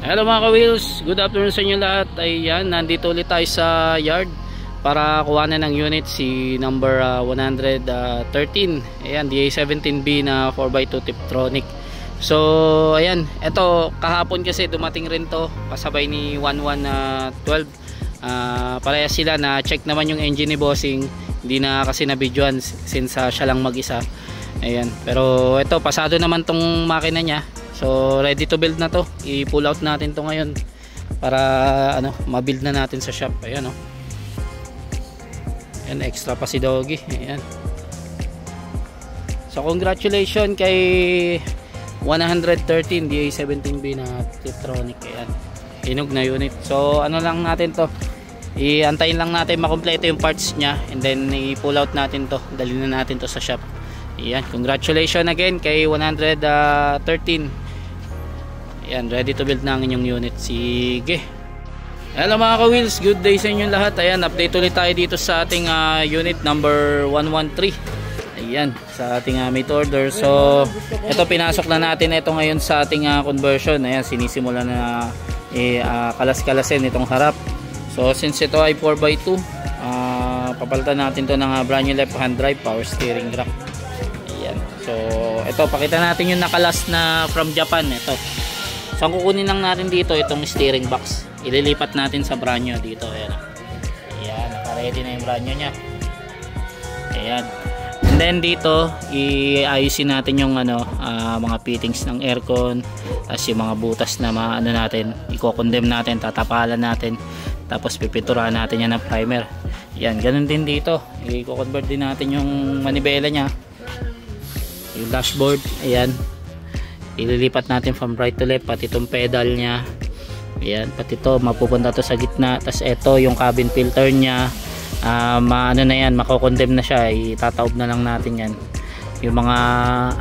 Hello mga ka-wheels, good afternoon sa inyo lahat. Ayan, nandito ulit tayo sa yard para kuhanan ng unit si number 113. Ayan, DA17B na 4x2 Tiptronic. So ayan, eto kahapon kasi dumating rin to kasabay ni 1112. Parehas sila, na check naman yung engine ni Bossing. Hindi na kasi na-videoan since siya lang mag-isa. Ayan, pero eto pasado naman tong makina niya. So ready to build na to. I-pull out natin to ngayon para ma-build na natin sa shop. Ayan Ayan, extra pa si Doggy. Ayan. So congratulations kay 113 DA17B na Tiptronic. Ayan, hinog na unit. So lang natin to, iantayin lang natin makompleto yung parts nya, and then i-pull out natin to, dalhin na natin to sa shop. Ayan, congratulations again kay 113. Ayan, ready to build na ang inyong unit. Sige. Hello mga ka-wheels, good day sa inyo lahat. Ayan, update ulit tayo dito sa ating unit number 113. Ayan, sa ating made order. So ito, pinasok na natin ito ngayon sa ating conversion. Ayan, sinisimula na kalas-kalasin itong harap. So since ito ay 4x2, papalitan natin to ng brand new left hand drive power steering rack. Ayan, so ito, pakita natin yung nakalas na from Japan. Ito, so ang kukunin lang natin dito itong steering box, ililipat natin sa brand new dito. Ayan, ayan, naka-ready na yung brand new nya. Ayan, and then dito iayusin natin yung mga fittings ng aircon, as yung mga butas na natin, i-condemn natin, tatapalan natin, tapos pipinturahan natin yan ng primer. Yan, ganun din dito, i-convert din natin yung manibela nya, yung dashboard. Ayan, ililipat natin from right to left, pati itong pedal nya. Ayan, pati ito mapupunta to sa gitna. Tapos ito yung cabin filter nya, na yan, makokondem na siya, itataob na lang natin yan. Yung mga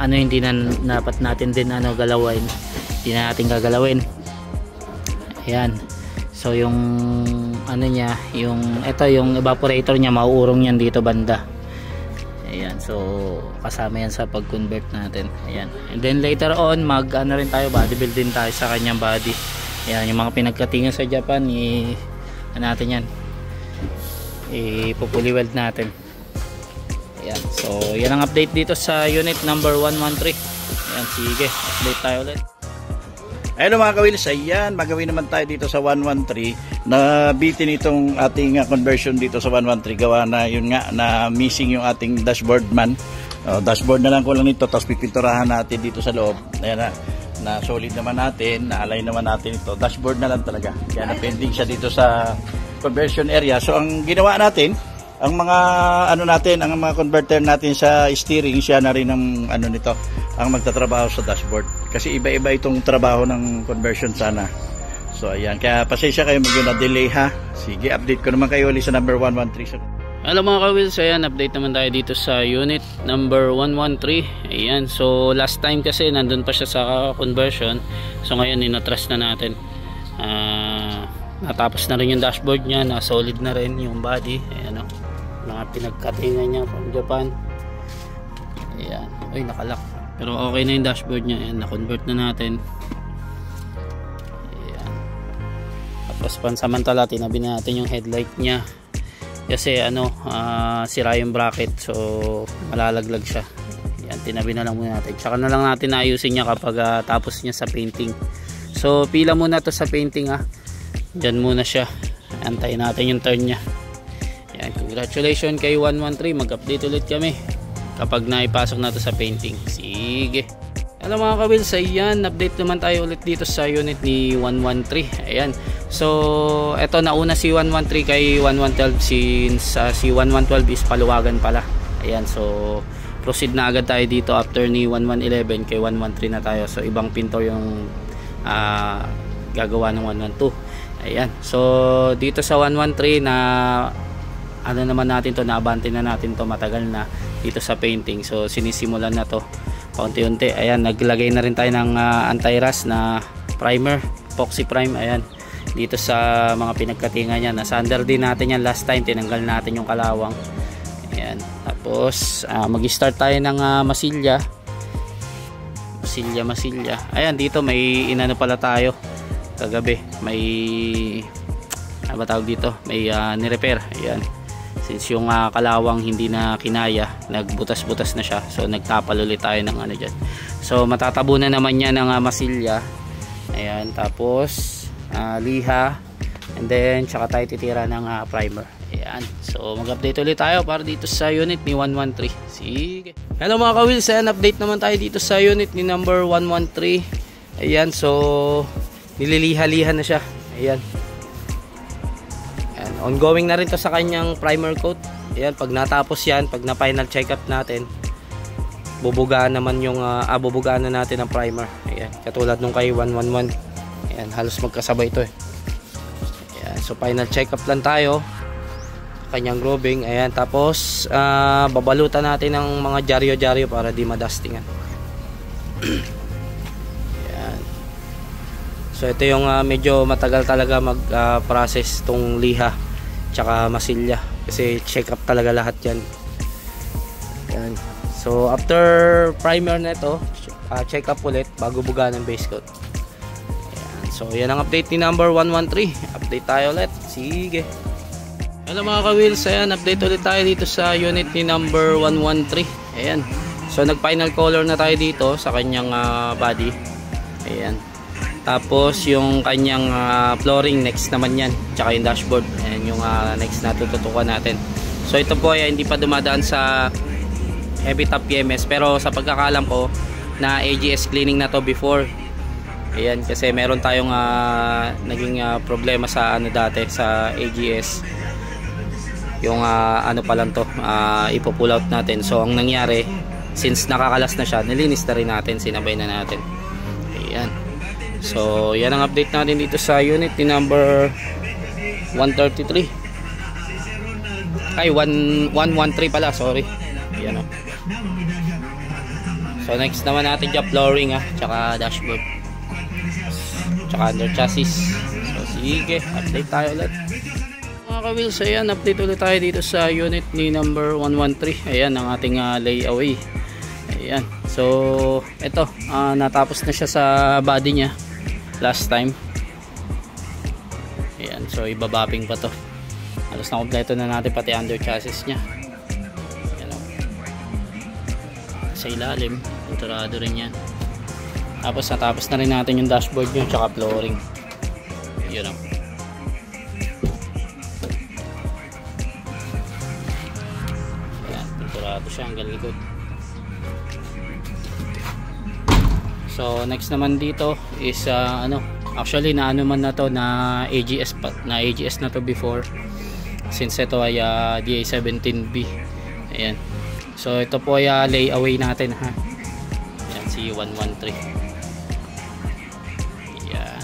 hindi na dapat natin din galawin, hindi na natin gagalawin. Ayan, so yung nya, yung evaporator nya, mauurong yan dito banda. Ayan, so kasama yan sa pag-convert natin. Ayan, and then later on rin tayo, body build din tayo sa kanyang body. Ayan, yung mga pinagkatingan sa Japan, natin yan, ipupuli weld natin. Ayan, so yan ang update dito sa unit number 113. Ayan, sige, update tayo ulit. Hello mga ka-wheels, ayan, magawin naman tayo dito sa 113 na bitin itong ating conversion dito sa 113. Gawa na yun nga, na missing yung ating dashboard man. Dashboard na lang ko lang nito, tapos pipinturahan natin dito sa loob. Ayan na solid naman natin, na-align naman natin ito. Dashboard na lang talaga, kaya na-pending siya dito sa conversion area. So ang ginawa natin, ang mga ang mga converter natin sa steering, siya na rin ang nito, ang magtatrabaho sa dashboard, kasi iba-iba itong trabaho ng conversion sana. So ayan, kaya pasensya kayo medyo na delay ha. Sige, update ko naman kayo ulit sa number 113. Hello mga ka-wheels, ayan, update naman tayo dito sa unit number 113. Ayan, so last time kasi nandun pa siya sa conversion, so ngayon inatras na natin. Natapos na rin yung dashboard nya, na solid na rin yung body. Ayan mga pinagkatingan nya from Japan. Ayan, uy, nakalak, pero okay na yung dashboard nya. Ayan, na-convert na natin. Ayan, tapos pansamantala tinabi natin yung headlight nya kasi sira yung bracket, so malalaglag siya. Ayan, tinabi na lang muna natin, tsaka na lang natin ayusin niya kapag tapos niya sa painting. So pila muna to sa painting dyan muna siya, antayin natin yung turn nya. Ayan, congratulations kay 113. Mag-update ulit kami kapag naipasok na to sa painting. Sige. Hello mga ka-wheels, ayan, update naman tayo ulit dito sa unit ni 113. Ayan, so eto, nauna si 113 kay 1112 since si 1112 is paluwagan pala. Ayan, so proceed na agad tayo dito after ni 1111 kay 113 na tayo. So ibang pintor yung gagawa ng 112. Ayan, so dito sa 113 na naman natin to, naabante na natin to matagal na dito sa painting. So sinisimulan na to paunti-unti. Ayan, naglagay na rin tayo ng anti-rust na primer, epoxy prime. Ayan, dito sa mga pinagkatingan niya, na-sander din natin yan last time, tinanggal natin yung kalawang. Ayan, tapos mag-start tayo ng masilya. Ayan, dito may pala tayo kagabi may ano ba tawag dito, may ni-repair. Ayan, since yung kalawang hindi na kinaya, nagbutas-butas na siya, so nagtapal ulit tayo ng ano dyan. So matatabunan naman niya ng masilya. Ayan, tapos liha, and then tsaka tayo titira ng primer. Ayan, so mag-update ulit tayo para dito sa unit ni 113. Sige. Hello mga ka-wheels, ayan, update naman tayo dito sa unit ni number 113. Ayan, so nililiha-liha na siya. Ayan. Ayan, ongoing na rin to sa kanyang primer coat. Ayan, pag natapos yan, pag na final check up natin, bubugaan naman yung bubugaan na natin ang primer. Ayan, katulad nung kay 111. Ayan, halos magkasabay ito eh. Ayan, so final check up lang tayo kanyang grooving. Ayan, tapos babalutan natin ng mga dyaryo-dyaryo para di madustingan. Ayan. So ito yung medyo matagal talaga mag-process tong liha tsaka masilya, kasi check up talaga lahat yan. Ayan. So after primer na ito, check up ulit bago buga ng base coat. Ayan. So yan ang update ni number 113. Update tayo ulit. Sige. Hello mga ka-wheels, ayan, update ulit tayo dito sa unit ni number 113. Ayan, so nag final color na tayo dito sa kanyang body. Ayan, tapos yung kanyang flooring next naman yan, tsaka yung dashboard. Ayan yung next na tututukan natin. So ito po ay hindi pa dumadaan sa heavy top PMS, pero sa pagkakalam ko na AGS cleaning na to before. Ayan, kasi meron tayong naging problema sa ano dati sa AGS. Yung ano pa lang to, ipo-pull out natin. So ang nangyari, since nakakalas na siya, nilinis na rin natin, sinabay na natin. Ayan. So yan ang update natin dito sa unit ni number 133. Ay, 113 pala, sorry. Ayan o. So next naman natin dyan, flooring tsaka dashboard, tsaka under chassis. So sige, update tayo ulit mga ka-wheels. Ayan, update ulit tayo dito sa unit ni number 113. Ayan ang ating layaway. Ayan, so ito, natapos na siya sa body niya last time. Ayan, so ibabapping pa to. Halos na kompleto na natin pati under chassis niya. Ayan, sa ilalim pinturado rin yan. Tapos natapos na rin natin yung dashboard niya tsaka flooring. Ayan o. Siya hanggang likod. So next naman dito is actually na ano man na to, na AGS na to before, since ito ay DA17B. Ayan, so ito po ay layaway natin ha. Ayan, si 113. Ayan,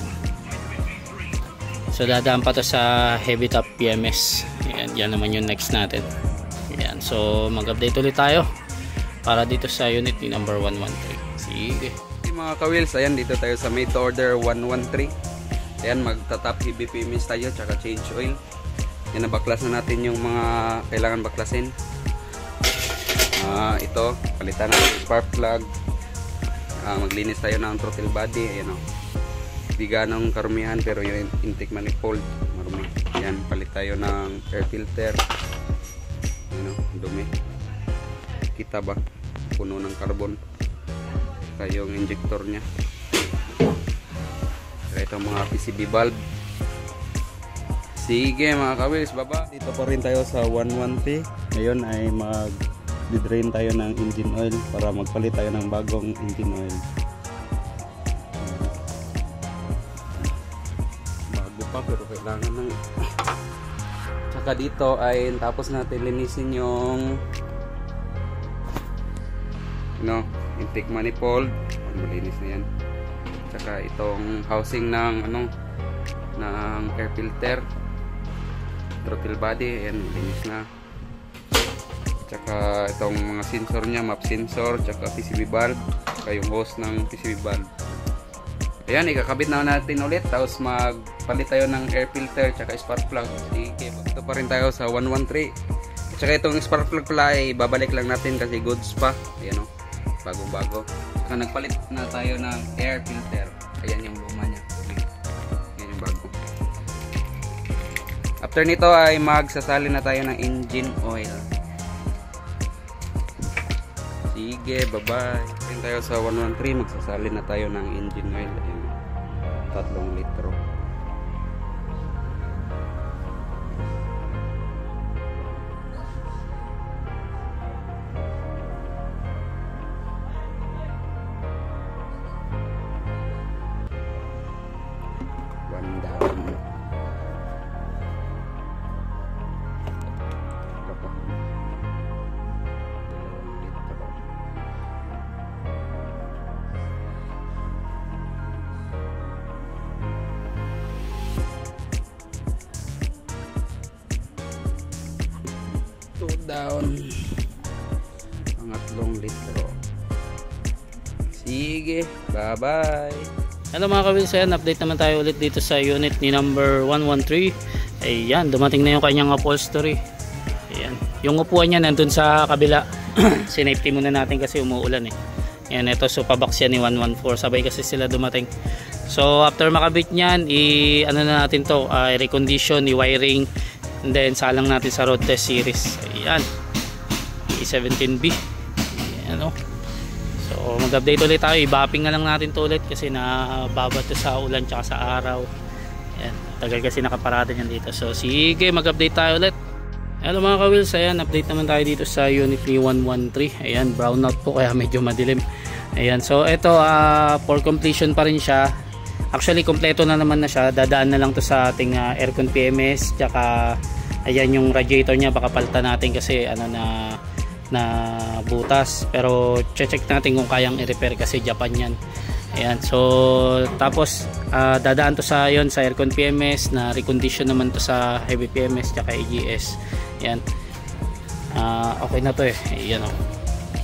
so dadaan pa to sa heavy top PMS. Ayan, yan naman yung next natin. Ayan, so mag-update ulit tayo para dito sa unit ni number 113. Sige. Mga ka-wheels, ayan, dito tayo sa made to order 113. Ayan, magta-top heavy PMS tayo tsaka change oil. Yan, nabaklas na natin yung mga kailangan baklasin. Ito, palitan natin spark plug. Maglinis tayo ng throttle body. Ayan o, di ganong karumihan, pero yung intake manifold marumi. Ayan, palit tayo ng air filter. Dumi, kita ba, puno ng carbon. Saka yung injector nya, saka itong mga PCB valve. Sige mga ka-wheels, baba. Dito pa rin tayo sa 113. Ngayon ay mag-drain tayo ng engine oil para magpalit tayo ng bagong engine oil. Bago pa pero kailangan ng saka dito ay tapos natin linisin yung intake manifold. Malinis na yan. Saka itong housing ng ng air filter, throttle body, ayan, malinis na. Saka itong mga sensor nya, map sensor, saka PCB valve, saka yung hose ng PCB valve. Ayan, ikakabit na natin ulit, tapos magpalit tayo ng air filter tsaka spark plug. Sige, ito pa rin tayo sa 113. Tsaka itong spark plug pala ay babalik lang natin kasi goods pa. Ayan o, bagong bago. Saka nagpalit na tayo ng air filter. Ayan yung luma nya. After nito ay magsasali na tayo ng engine oil. Sige, bye-bye. Then tayo sa 113, magsasali na tayo ng engine oil. Ayan, 3 litro. Down pangatlong litro. Sige, bye bye. Hello mga ka-wheels, ayan, update naman tayo ulit dito sa unit ni number 113. Ayan, dumating na yung kanyang upholstery. Ayan, yung upuan niya nandun sa kabila. Sinafety muna natin kasi umuulan eh. Ayan, ito, so pabox yan ni 114, sabay kasi sila dumating. So after makabit nyan, ano na natin to, recondition, i-wiring, and then salang natin sa road test series. Ayan, E17B. Ayan, oh. So mag-update ulit tayo, i-bapping na lang natin to ulit kasi nababa to sa ulan tsaka sa araw. Ayan, tagal kasi nakaparada yan dito. So sige, mag-update tayo ulit. Hello mga ka-wheels, ayan, update naman tayo dito sa unit ni 113. Ayan, brown out po kaya medyo madilim. Ayan, so ito, for completion pa rin siya. Actually kompleto na naman na siya, dadaan na lang to sa ating aircon PMS, tsaka ayan yung radiator niya, baka palitan natin kasi ano na butas, pero check natin kung kayang i-repair kasi Japan yan. Ayan, so tapos dadaan to sa yon sa aircon PMS, na recondition naman to sa heavy PMS tsaka AGS. Ayan, okay na to eh. Ayan, oh.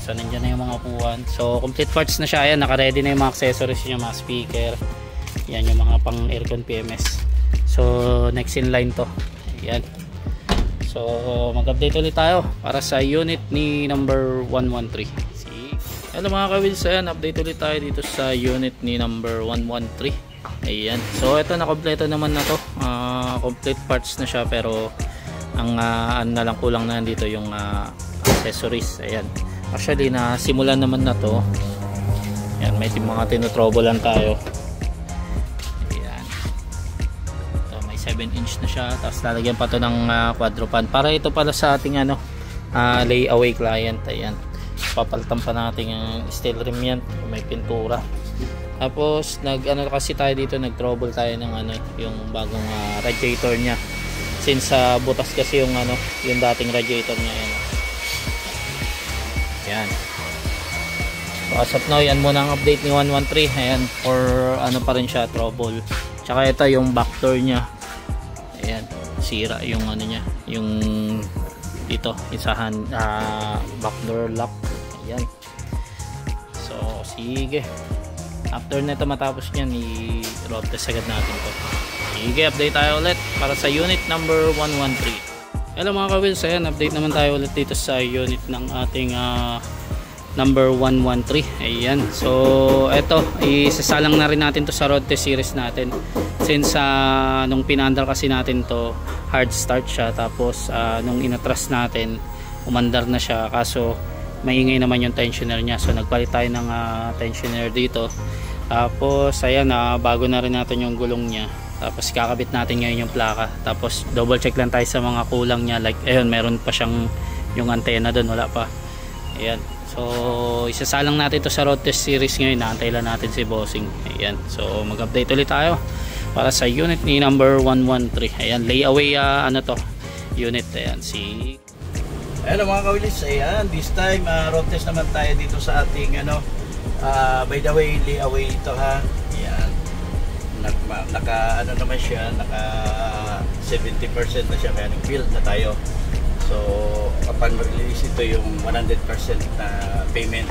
So nandiyan na yung mga upuan, so complete parts na siya. Ayan, naka-ready na yung mga accessories niya, mga speaker. Yan yung mga pang aircon PMS. So next in line to. Ayan, so mag-update ulit tayo para sa unit ni number 113. Hello mga ka-wheels, ayan, update ulit tayo dito sa unit ni number 113. Ayan, so ito, na kompleto naman na to, complete parts na siya, pero ang ano na lang, kulang na dito yung accessories. Ayan, actually na simulan naman na to. Ayan, may mga tinutrouble tayo. 7-inch na siya, tapos lalagyan pa to ng quadrupan para ito pala sa ating layaway client. Ayan, papalitan pa natin yung steel rim yan, may pintura. Tapos kasi tayo dito, nag-trouble tayo ng yung bagong radiator niya, since butas kasi yung yung dating radiator niya. Ayan, so as of now, yan muna ang update ni 113. Ayan, for pa rin siya, trouble. Tsaka ito yung back door niya. Ayan, sira yung niya, yung dito, isahan, backdoor lock. Ayan, so sige, after nito matapos nyan, i-road test agad natin to. Sige, update tayo ulit para sa unit number 113. Hello mga ka-wheels, ayan, update naman tayo ulit dito sa unit ng ating number 113. Ayan, so eto, isasalang na rin natin to sa road test series natin, since nung pinandar kasi natin to, hard start siya, tapos nung inatras natin, umandar na siya, kaso maingay naman yung tensioner niya, so nagpalit tayo ng tensioner dito. Tapos ayan, bago na rin natin yung gulong niya, tapos kakabit natin ngayon yung plaka, tapos double check lang tayo sa mga kulang niya, like ayun, meron pa siyang yung antena doon, wala pa. Ayan, so isasalang natin to sa road test series ngayon, naantay lang natin si bossing. Ayan, so mag-update ulit tayo para sa unit ni number 113. Ayan, layaway to unit. Ayan, hello mga ka-wheels, ayan, this time road test naman tayo dito sa ating by the way, layaway ito ha. Ayan, naka naman siya, naka 70% na siya, kaya nag-build na tayo. So upon release, ito yung 100% na payment.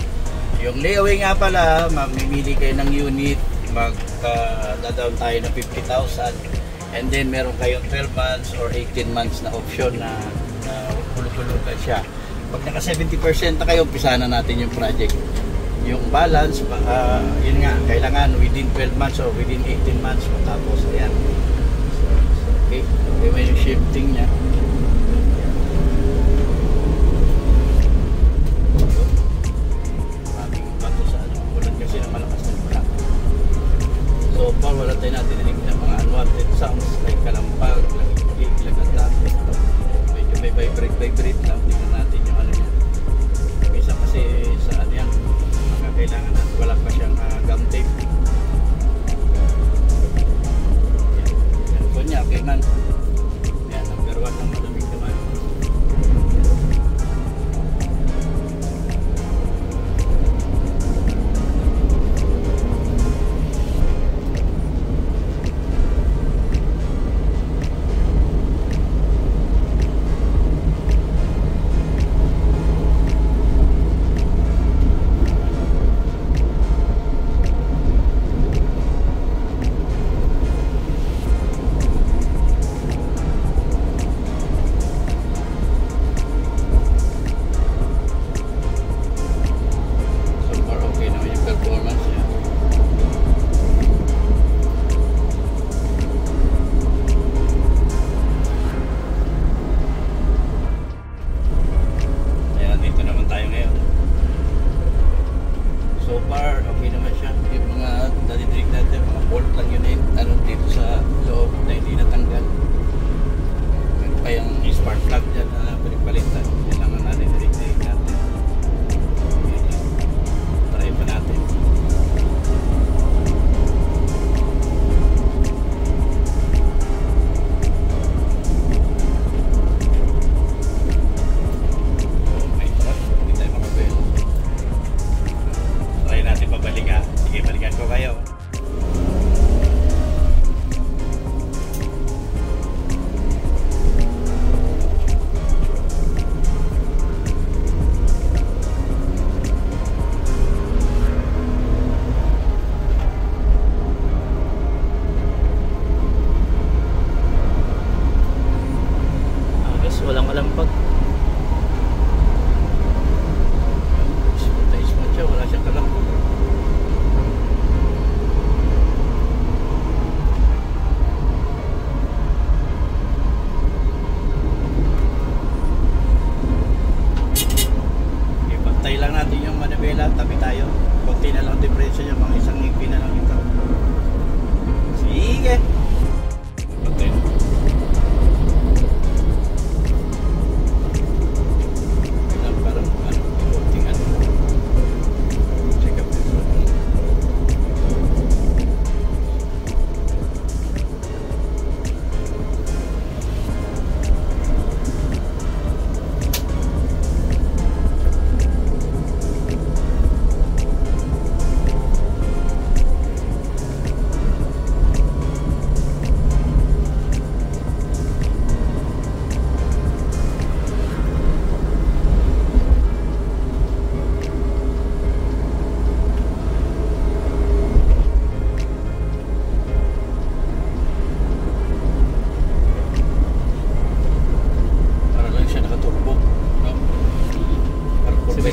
Yung layaway nga pala, mamimili kayo ng unit, mag-down tayo ng 50,000, and then meron kayong 12 months or 18 months na option na hulog-hulugan siya. Pag naka 70% na kayo, umpisa na natin yung project. Yung balance, yun nga, kailangan within 12 months or within 18 months matapos. Ayan, so, okay. Okay, may shifting niya. Maraming bato sa ano. Ulan kasi na malakas na pala. So far, wala tayo natinig na mga unwanted sounds like kalampag, lagat-lagat. Medyo may vibrate lang. Tingnan natin yung ano niya. Isa kasi sa ano yan, kailangan na wala pa siyang gum tape. Yan po niya, okay man. Yan, number 1 ng malamig naman.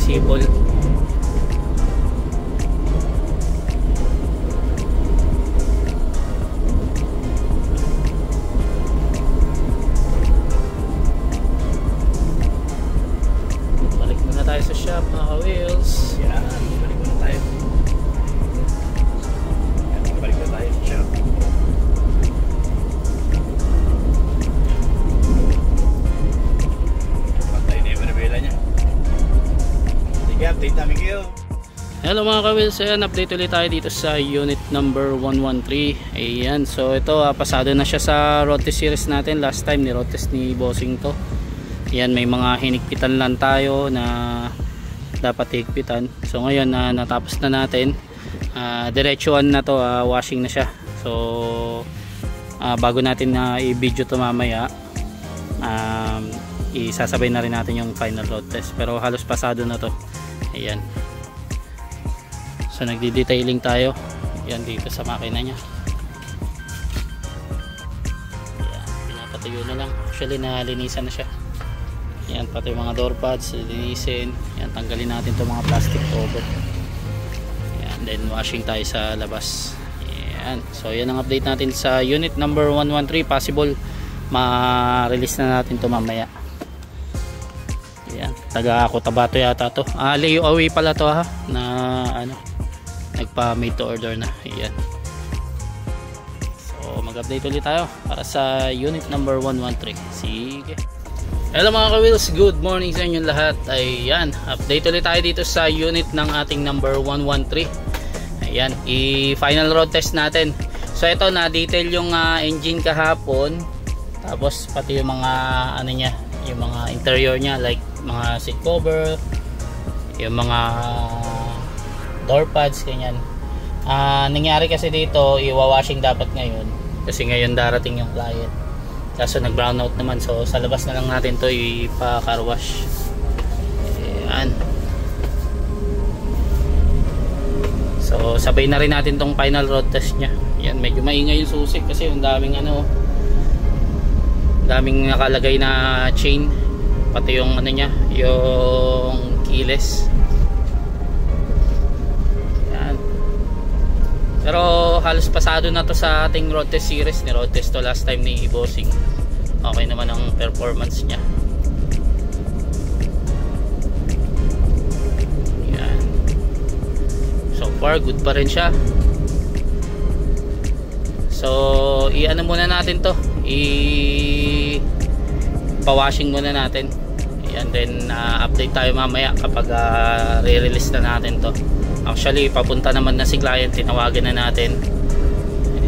Sibol. Balik muna tayo sa shop mga ka-wheels. Yan, balik muna tayo. Yan, balik na tayo sa shop. Pantay na yung manabela niya. Sige, update namin kayo. Hello mga ka-wheels, ayan, update ulit tayo dito sa unit number 113. Ayan, so ito pasado na siya sa road test series natin. Last time ni road test ni Bossing to. Ayan, may mga hinigpitan lang tayo na dapat higpitan. So ngayon natapos na natin. Diretsuan na to, washing na siya. So bago natin i-video to mamaya, isasabay na rin natin yung final road test. Pero halos pasado na to. Ayan. So nagdi-detailing tayo. Yan dito sa makina niya. Yan, pinapatayo na lang. Actually nalinisan na siya. Yan, pati yung mga door pads linisin. Yan, tanggalin natin itong mga plastic cover. Yan, then washing tayo sa labas. Yan. So yan ang update natin sa unit number 113. Possible ma-release na natin to mamaya. Ayan, taga Cotabato yata to. Layaway pala to ha, na ano, nagpa made to order na. Ayan. So mag-update ulit tayo para sa unit number 113. Sige. Hello mga ka-wheels, good morning sa inyong lahat. Ayan, update ulit tayo dito sa unit ng ating number 113. Ayan, i-final road test natin. So ito, na detail yung engine kahapon. Tapos pati yung mga ano niya, yung mga interior niya, like mga seat cover, yung mga door pads, ganyan. Nangyari kasi dito, iwa-washing dapat ngayon kasi ngayon darating yung client. Kaso nag brown out naman, so sa labas na lang natin to ipa-car wash. Ayan. So sabay na rin natin tong final road test nya. Ayan, medyo maingay yung susi kasi yung daming ano, daming nakalagay na chain, pati yung ano nya, yung keyless. Yan. Pero halos pasado na to sa ating road test series. Ni road test to last time ni Bossing. Okay naman ang performance nya. Yan. So far good pa rin siya. So i-ano muna natin to, pa-washing muna natin. And then update tayo mamaya kapag re-release na natin to. Actually papunta naman na si client, tinawagan na natin.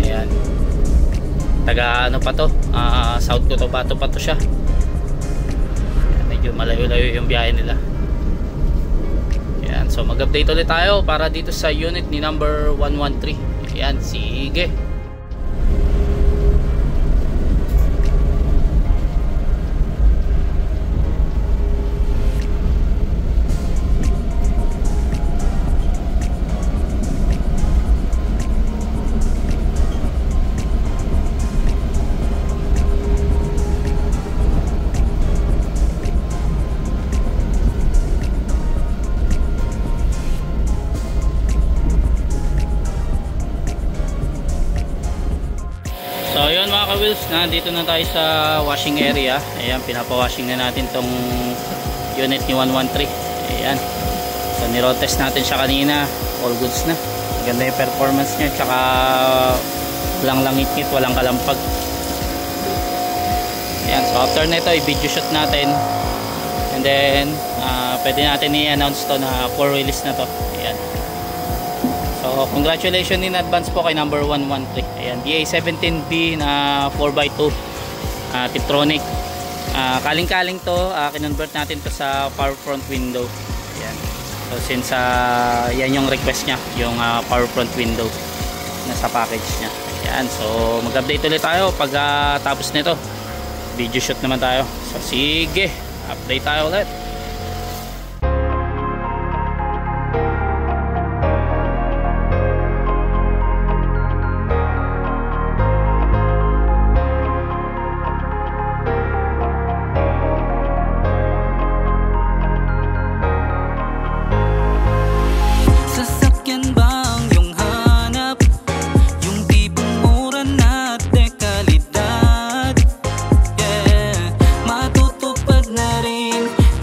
Ayan, taga ano pa to, South Cotabato pa to siya. Ayan, medyo malayo-layo yung biyahe nila. Ayan, so mag-update ulit tayo para dito sa unit ni number 113. Ayan, sige. So ayun mga ka-wheels, nandito na tayo sa washing area. Ayan, pinapa-washing na natin tong unit ni 113. Ayan, so ni-road test natin siya kanina, all goods na. Maganda yung performance niya, tsaka walang langit-ngit, walang kalampag. Ayan, so after nito i-video shoot natin, and then pwede natin i-announce to na for release na to. Ayan. So congratulations in advance po kay number 113. Ayan, DA17B na 4x2 Tiptronic. Kaling-kaling to, kinonvert natin to sa power front window. Ayan. So since yan yung request niya, yung power front window na sa package niya. Ayan, so mag-update ulit tayo pag tapos nito. Video shoot naman tayo. So sige, update tayo ulit.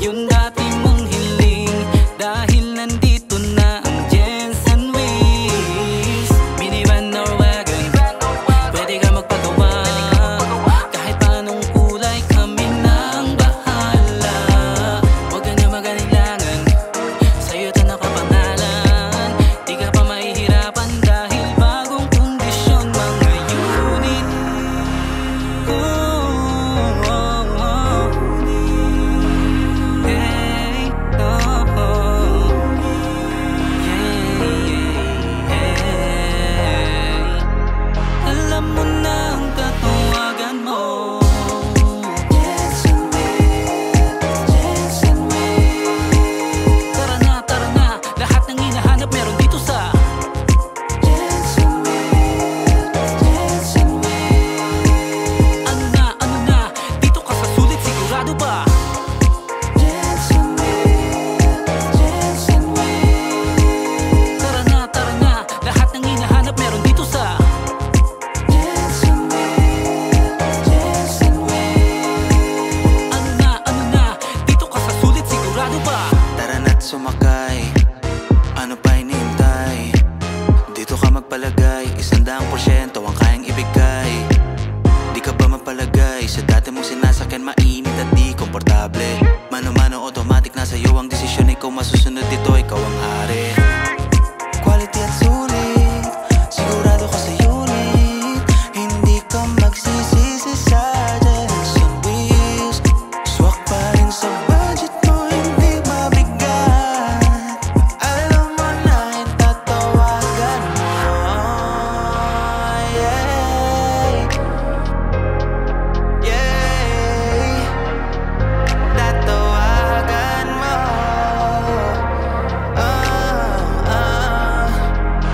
Yun Sa dati mong sinasakyan, mainit at di komportable. Mano-mano, automatic na sa'yo ang desisyon. Ikaw masusunod dito, ikaw ang hari. Quality at sulit, sigurado ka sa unit. Hindi ka magsisisi sa Jensen Wheels. Swak pa rin sa budget mo, hindi mabigat. Alam mo na yung tatawagan mo. Yeah, yeah, tatawagan mo.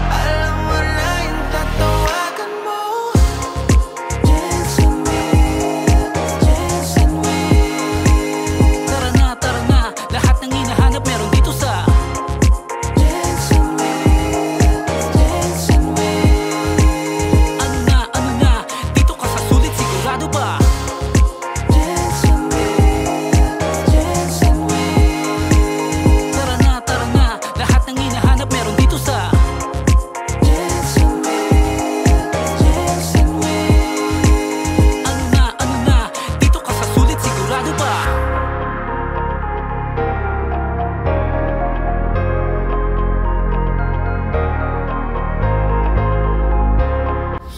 Alam mo na yung tatawagan mo. Jensen Wheels, Jensen Wheels. Tara na, lahat ng hinahanap meron dito sa Jensen Wheels, Jensen Wheels. Ano na, dito ka sa sulit, sigurado ba? Jensen Wheels, Jensen Wheels. Tara na, lahat ng hinahanap meron dito sa Jensen Wheels, Jensen Wheels. Ano na, dito ka sa sulit, sigurado ba?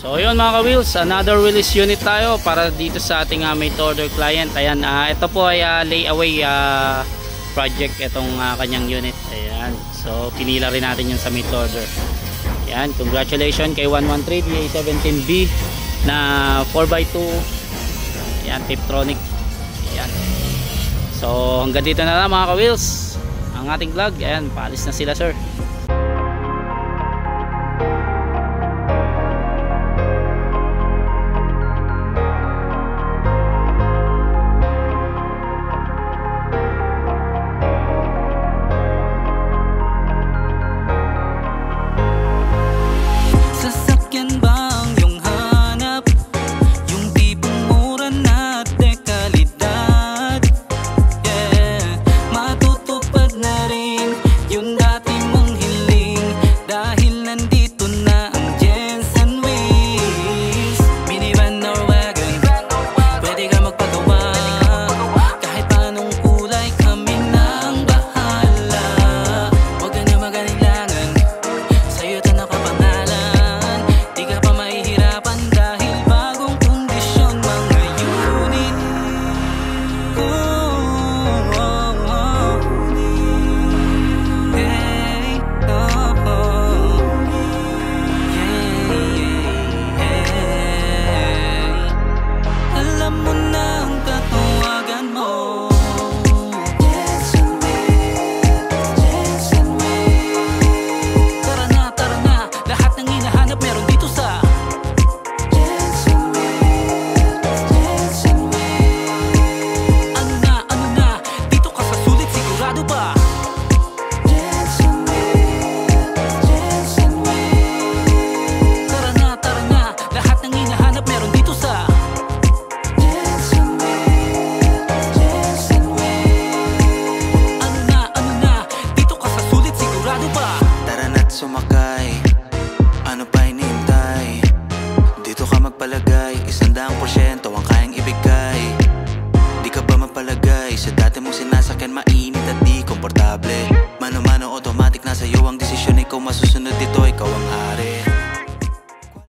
So yun mga ka-wheels, another release unit tayo para dito sa ating made to order client. Ayan, ito po ay layaway project itong kanyang unit. Ayan, so pinila rin natin yung sa made to order. Ayan, congratulations kay 113 DA17B na 4x2. Ayan, Tiptronic. Ayan. So hanggang dito na lang mga ka-wheels ang ating vlog. Ayan, paalis na sila sir. Sasakyan bang yung hanap? Yung tipong mura na dekalidad. Yeah, matutupad na rin yung dati mong hiling. Dahil nandito na ang Jensen Wheels. Minivan or wagon, pwede ka magpagawa. Kahit anong kulay, kami na ang bahala. Huwag ka na mag-alilangan, sa'yo ito nakapangalan. Di ka pa mahihirapan dahil bagong kondisyon mga unit. Oh, oh, oh. Hey, oh, oh. Yeah, yeah. Alam mo na ang tatawagan mo. Jensen Wheels, Jensen Wheels. Tara na, lahat ng hinahanap meron dito sa Jensen Wheels, Jensen Wheels. ano na, dito ka sa sulit, sigurado ba? Jensen Wheels, Jensen Wheels. Tara na, lahat ng hinahanap meron dito sa Jensen Wheels, Jensen Wheels. ano na, dito ka sa sulit, sigurado ba? Tara na't sumakay, ano pa hinihintay? Dito ka magpalagay, 100% ang kayang ibigay. Di ka ba mapalagay, sa dati mong sinasakyan, mainit at di komportable. Mano-mano, automatic na sa'yo ang